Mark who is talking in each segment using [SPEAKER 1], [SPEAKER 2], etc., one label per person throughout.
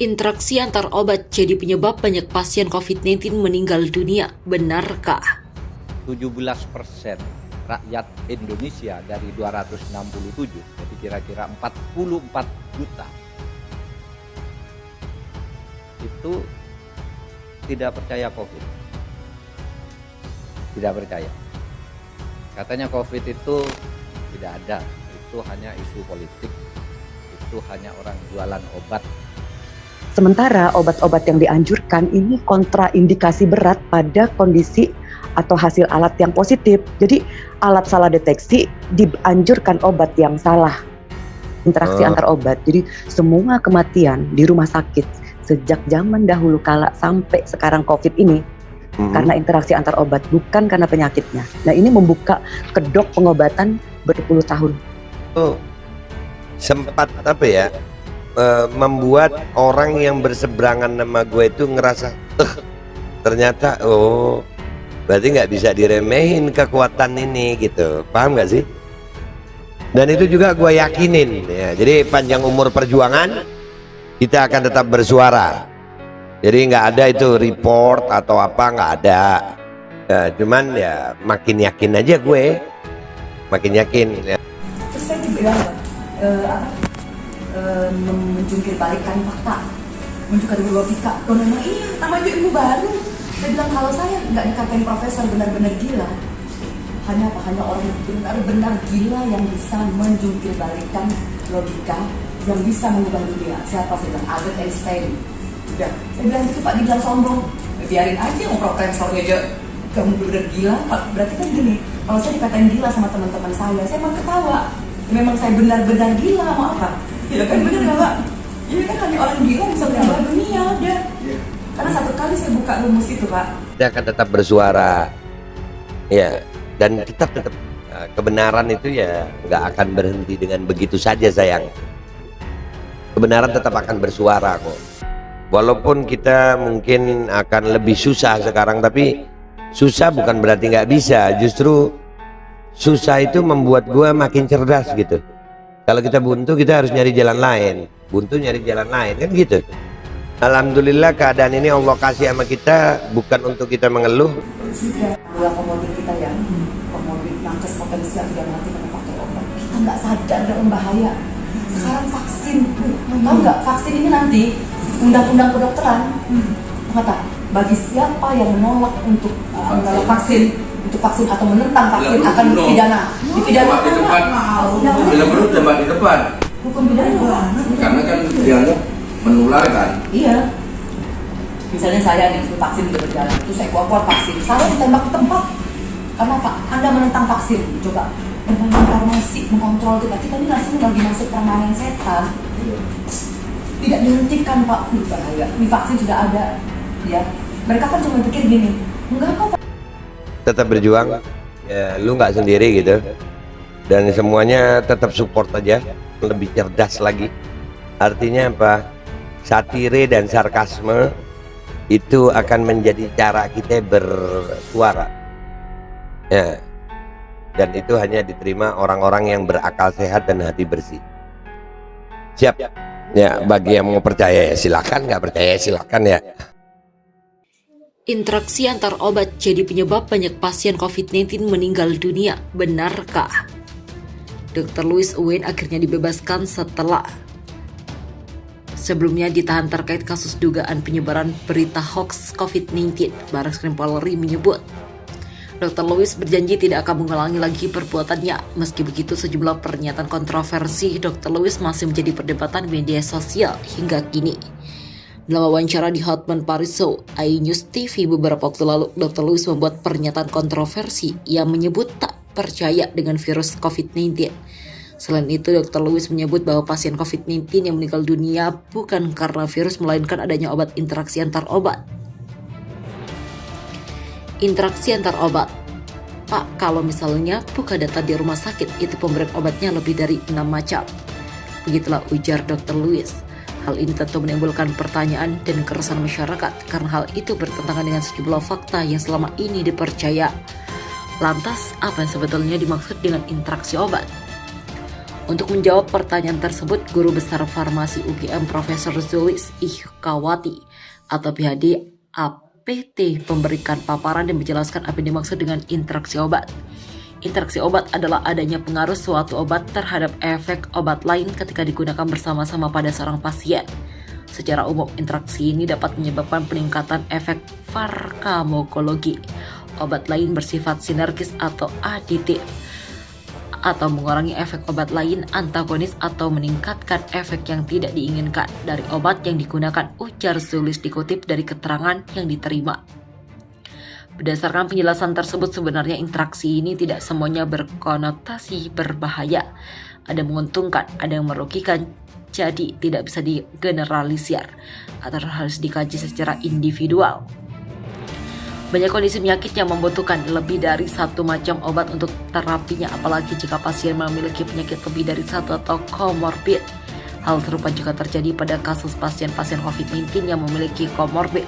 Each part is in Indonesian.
[SPEAKER 1] Interaksi antar obat jadi penyebab banyak pasien COVID-19 meninggal dunia. Benarkah?
[SPEAKER 2] 17% rakyat Indonesia dari 267, jadi kira-kira 44 juta, itu tidak percaya COVID. Tidak percaya. Katanya COVID itu tidak ada, itu hanya isu politik, itu hanya orang jualan obat.
[SPEAKER 3] Sementara obat-obat yang dianjurkan ini kontraindikasi berat pada kondisi atau hasil alat yang positif. Jadi alat salah deteksi dianjurkan obat yang salah. Interaksi antar obat. Jadi semua kematian di rumah sakit sejak zaman dahulu kala sampai sekarang COVID ini karena interaksi antar obat, bukan karena penyakitnya. Nah, ini membuka kedok pengobatan berpuluh tahun.
[SPEAKER 4] Sempat membuat orang yang berseberangan sama gue itu ngerasa ternyata berarti nggak bisa diremehin kekuatan ini gitu, paham nggak sih? Dan itu juga gue yakinin ya. Jadi panjang umur perjuangan kita akan tetap bersuara. Jadi nggak ada itu report atau apa, nggak ada. Cuman ya makin yakin aja gue, makin yakin ya.
[SPEAKER 5] Terus saya dibilang menjungkir balikan fakta, menunjukkan logika. Kalau memang iya, namanya ilmu baru. Saya bilang kalau saya nggak dikatain profesor benar-benar gila, hanya orang benar-benar gila yang bisa menjungkir balikan logika, yang bisa mengubah dunia. Siapa? Saya bilang Albert Einstein. Udah, saya bilang gitu Pak, dibilang sombong, biarin aja mau profesornya aja kamu benar gila. Berarti kan gini, kalau saya dikatain gila sama teman-teman saya emang ketawa. Memang saya benar-benar gila, mau apa? Ya kan bener nggak Pak? Ini kan hanya orang gila bisa mengubah dunia, udah. Karena satu kali saya buka rumus itu Pak.
[SPEAKER 4] Kita akan tetap bersuara, ya. Dan kita tetap kebenaran itu ya nggak akan berhenti dengan begitu saja sayang. Kebenaran tetap akan bersuara kok. Walaupun kita mungkin akan lebih susah sekarang, tapi susah bukan berarti nggak bisa. Justru susah itu membuat gua makin cerdas gitu. Kalau kita buntu, kita harus nyari jalan lain. Buntu nyari jalan lain, kan gitu. Alhamdulillah keadaan ini Allah kasih sama kita, bukan untuk kita mengeluh.
[SPEAKER 5] Bola komorbid kita ya, komorbid nakes potensial tidak mati karena faktor obat. Kita nggak sadar dalam bahaya. Sekarang vaksin, tahu nggak? Vaksin ini nanti undang-undang kedokteran kata bagi siapa yang menolak untuk menolak vaksin, untuk vaksin atau menentang vaksin akan dipidana. Dipidana
[SPEAKER 6] di depan. Bila perlu tembak di depan.
[SPEAKER 5] Hukum pidana.
[SPEAKER 6] Karena kan dianggap menular kan.
[SPEAKER 5] Iya. Misalnya saya nih vaksin udah berjalan, terus saya keluar vaksin, saya ditembak di tempat. Karena apa? Anda menentang vaksin. Coba bermain farmasi mengontrol kita ini lagi masuk permanen setan. Tidak dihentikan Pak, bahaya. Ini vaksin sudah ada, ya. Mereka kan cuma pikir gini, enggak kok.
[SPEAKER 4] Tetap berjuang, ya, lu nggak sendiri gitu. Dan semuanya tetap support aja, lebih cerdas lagi. Artinya apa? Satire dan sarkasme itu akan menjadi cara kita bersuara. Ya. Dan itu hanya diterima orang-orang yang berakal sehat dan hati bersih. Siap? Ya, bagi yang mau percaya ya silakan, nggak percaya silakan ya.
[SPEAKER 1] Interaksi antar obat jadi penyebab banyak pasien COVID-19 meninggal dunia. Benarkah? Dr. Louis Owen akhirnya dibebaskan setelah sebelumnya ditahan terkait kasus dugaan penyebaran berita hoax COVID-19. Barreskrim Polri menyebut Dr. Louis berjanji tidak akan mengulangi lagi perbuatannya. Meski begitu, sejumlah pernyataan kontroversi Dr. Louis masih menjadi perdebatan media sosial hingga kini. Dalam wawancara di Hotman Paris Show, iNews TV beberapa waktu lalu, Dr. Louis membuat pernyataan kontroversi yang menyebut tak percaya dengan virus COVID-19. Selain itu, Dr. Louis menyebut bahwa pasien COVID-19 yang meninggal dunia bukan karena virus, melainkan adanya obat interaksi antar obat. Interaksi antar obat. Pak, kalau misalnya buka data di rumah sakit, itu pemberian obatnya lebih dari 6 macam. Begitulah ujar Dr. Louis. Hal ini tentu menimbulkan pertanyaan dan keresahan masyarakat karena hal itu bertentangan dengan sejumlah fakta yang selama ini dipercaya. Lantas, apa yang sebetulnya dimaksud dengan interaksi obat? Untuk menjawab pertanyaan tersebut, Guru Besar Farmasi UGM Profesor Zulis Ihkawati atau PhD APT memberikan paparan dan menjelaskan apa yang dimaksud dengan interaksi obat. Interaksi obat adalah adanya pengaruh suatu obat terhadap efek obat lain ketika digunakan bersama-sama pada seorang pasien. Secara umum, interaksi ini dapat menyebabkan peningkatan efek farmakologi. Obat lain bersifat sinergis atau aditif, atau mengurangi efek obat lain antagonis atau meningkatkan efek yang tidak diinginkan dari obat yang digunakan, ujar Zulis dikutip dari keterangan yang diterima. Berdasarkan penjelasan tersebut, sebenarnya interaksi ini tidak semuanya berkonotasi berbahaya. Ada yang menguntungkan, ada yang merugikan, jadi tidak bisa digeneralisir atau harus dikaji secara individual. Banyak kondisi penyakit yang membutuhkan lebih dari satu macam obat untuk terapinya, apalagi jika pasien memiliki penyakit lebih dari satu atau komorbid. Hal serupa juga terjadi pada kasus pasien-pasien COVID-19 yang memiliki komorbid.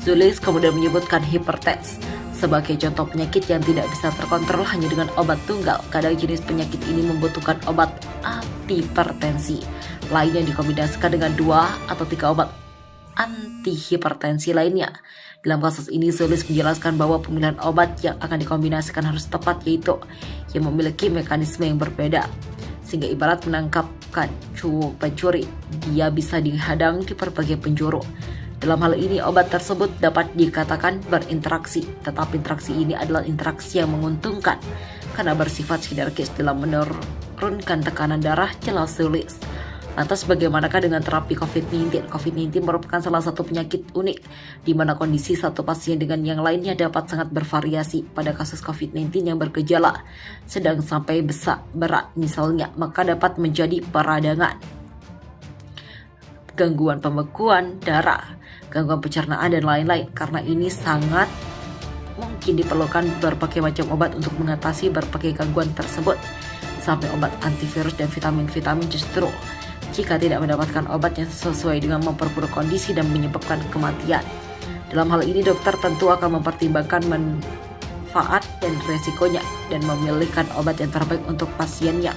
[SPEAKER 1] Zulis kemudian menyebutkan hipertensi sebagai contoh penyakit yang tidak bisa terkontrol hanya dengan obat tunggal. Kadang jenis penyakit ini membutuhkan obat antihipertensi lain yang dikombinasikan dengan 2 atau 3 obat antihipertensi lainnya. Dalam kasus ini, Zulis menjelaskan bahwa pemilihan obat yang akan dikombinasikan harus tepat, yaitu yang memiliki mekanisme yang berbeda. Sehingga ibarat menangkapkan pencuri, dia bisa dihadang di berbagai penjuru. Dalam hal ini, obat tersebut dapat dikatakan berinteraksi, tetapi interaksi ini adalah interaksi yang menguntungkan karena bersifat sinergis dalam menurunkan tekanan darah, jelas Zulis. Lantas bagaimanakah dengan terapi COVID-19? COVID-19 merupakan salah satu penyakit unik di mana kondisi satu pasien dengan yang lainnya dapat sangat bervariasi. Pada kasus COVID-19 yang bergejala sedang sampai berat misalnya, maka dapat menjadi peradangan, gangguan pembekuan darah, gangguan pencernaan, dan lain-lain. Karena ini sangat mungkin diperlukan berbagai macam obat untuk mengatasi berbagai gangguan tersebut, sampai obat antivirus dan vitamin-vitamin. Justru jika tidak mendapatkan obat yang sesuai dengan memperburuk kondisi dan menyebabkan kematian. Dalam hal ini, dokter tentu akan mempertimbangkan manfaat dan resikonya dan memilihkan obat yang terbaik untuk pasiennya.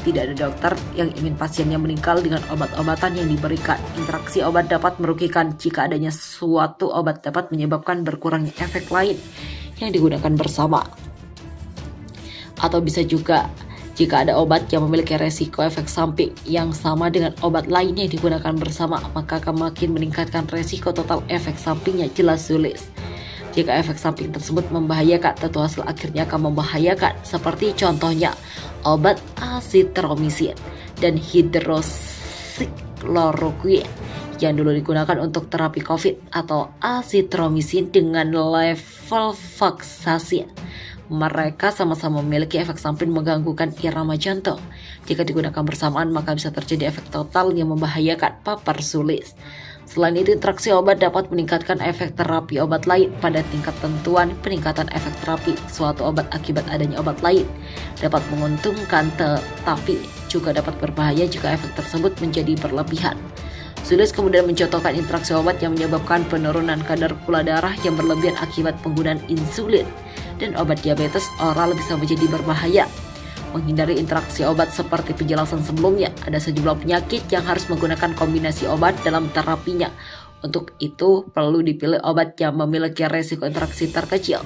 [SPEAKER 1] Tidak ada dokter yang ingin pasiennya meninggal dengan obat-obatan yang diberikan. Interaksi obat dapat merugikan jika adanya suatu obat dapat menyebabkan berkurangnya efek lain yang digunakan bersama. Atau bisa juga jika ada obat yang memiliki resiko efek samping yang sama dengan obat lain yang digunakan bersama, maka akan makin meningkatkan resiko total efek sampingnya, jelas Zulis. Jika efek samping tersebut membahayakan, tentu hasil akhirnya akan membahayakan, seperti contohnya obat azitromisin dan hidroksikloroquine yang dulu digunakan untuk terapi COVID, atau azitromisin dengan levofloxacin. Mereka sama-sama memiliki efek samping mengganggukan irama jantung. Jika digunakan bersamaan, maka bisa terjadi efek total yang membahayakan, papar Zulis. Selain itu, interaksi obat dapat meningkatkan efek terapi obat lain. Pada tingkat tentuan, peningkatan efek terapi suatu obat akibat adanya obat lain dapat menguntungkan, tetapi juga dapat berbahaya jika efek tersebut menjadi berlebihan. Zulis kemudian mencontohkan interaksi obat yang menyebabkan penurunan kadar gula darah yang berlebihan akibat penggunaan insulin, dan obat diabetes oral bisa menjadi berbahaya. Menghindari interaksi obat seperti penjelasan sebelumnya, ada sejumlah penyakit yang harus menggunakan kombinasi obat dalam terapinya. Untuk itu, perlu dipilih obat yang memiliki resiko interaksi terkecil.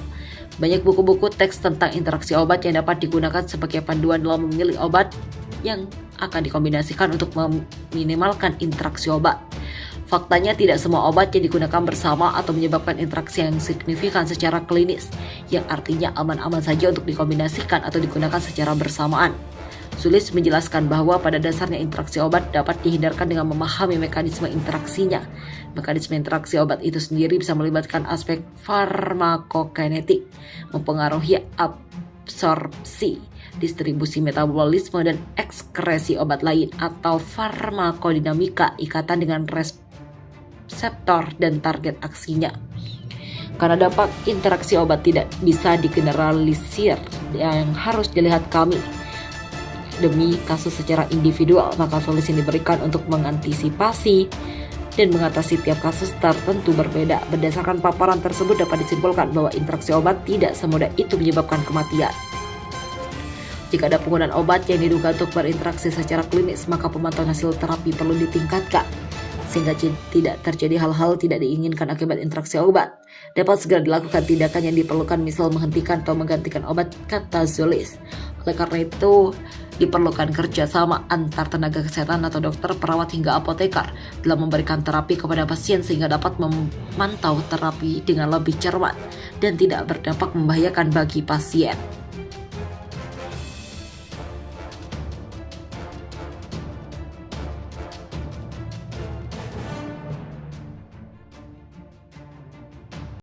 [SPEAKER 1] Banyak buku-buku teks tentang interaksi obat yang dapat digunakan sebagai panduan dalam memilih obat yang akan dikombinasikan untuk meminimalkan interaksi obat. Faktanya tidak semua obat yang digunakan bersama atau menyebabkan interaksi yang signifikan secara klinis, yang artinya aman-aman saja untuk dikombinasikan atau digunakan secara bersamaan. Zulis menjelaskan bahwa pada dasarnya interaksi obat dapat dihindarkan dengan memahami mekanisme interaksinya. Mekanisme interaksi obat itu sendiri bisa melibatkan aspek farmakokinetik, mempengaruhi absorpsi, distribusi metabolisme, dan ekskresi obat lain, atau farmakodinamika, ikatan dengan reseptor dan target aksinya. Karena dampak interaksi obat tidak bisa digeneralisir, yang harus dilihat kami demi kasus secara individual, maka solusi yang diberikan untuk mengantisipasi dan mengatasi tiap kasus tertentu berbeda. Berdasarkan paparan tersebut dapat disimpulkan bahwa interaksi obat tidak semudah itu menyebabkan kematian. Jika ada penggunaan obat yang diduga untuk berinteraksi secara klinis, maka pemantauan hasil terapi perlu ditingkatkan, sehingga tidak terjadi hal-hal tidak diinginkan akibat interaksi obat. Dapat segera dilakukan tindakan yang diperlukan, misal menghentikan atau menggantikan obat, kata Zulis. Oleh karena itu, diperlukan kerjasama antar tenaga kesehatan atau dokter, perawat hingga apoteker dalam memberikan terapi kepada pasien sehingga dapat memantau terapi dengan lebih cermat dan tidak berdampak membahayakan bagi pasien.